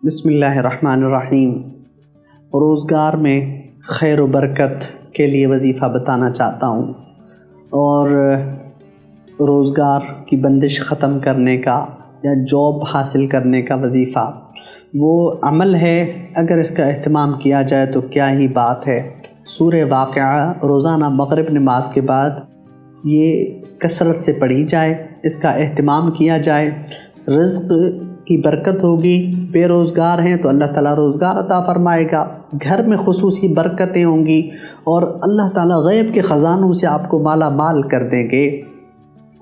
بسم اللہ الرحمن الرحیم۔ روزگار میں خیر و برکت کے لیے وظیفہ بتانا چاہتا ہوں، اور روزگار کی بندش ختم کرنے کا یا جاب حاصل کرنے کا وظیفہ وہ عمل ہے، اگر اس کا اہتمام کیا جائے تو کیا ہی بات ہے۔ سورہ واقعہ روزانہ مغرب نماز کے بعد یہ کثرت سے پڑھی جائے، اس کا اہتمام کیا جائے، رزق کی برکت ہوگی۔ بے روزگار ہیں تو اللہ تعالیٰ روزگار عطا فرمائے گا، گھر میں خصوصی برکتیں ہوں گی، اور اللہ تعالیٰ غیب کے خزانوں سے آپ کو مالا مال کر دیں گے۔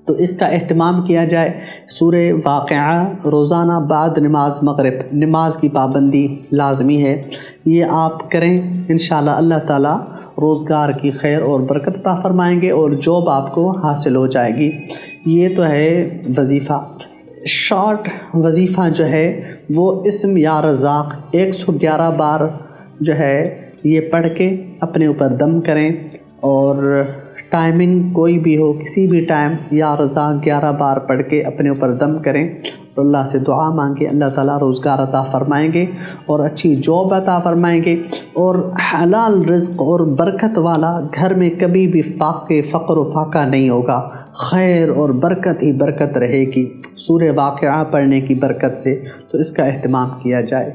تو اس کا اہتمام کیا جائے۔ سورہ واقعہ روزانہ بعد نماز مغرب، نماز کی پابندی لازمی ہے، یہ آپ کریں، انشاءاللہ اللہ تعالیٰ روزگار کی خیر اور برکت عطا فرمائیں گے، اور جاب آپ کو حاصل ہو جائے گی۔ یہ تو ہے وظیفہ۔ شارٹ وظیفہ جو ہے وہ اسم یا رزاق 111 بار جو ہے یہ پڑھ کے اپنے اوپر دم کریں، اور ٹائمنگ کوئی بھی ہو، کسی بھی ٹائم یا رزاق 11 بار پڑھ کے اپنے اوپر دم کریں، اور اللہ سے دعا مانگے، اللہ تعالیٰ روزگار عطا فرمائیں گے اور اچھی جاب عطا فرمائیں گے، اور حلال رزق اور برکت والا گھر میں کبھی بھی فقر و فاقہ نہیں ہوگا، خیر اور برکت ہی برکت رہے گی سورہ واقعہ پڑھنے کی برکت سے۔ تو اس کا اہتمام کیا جائے۔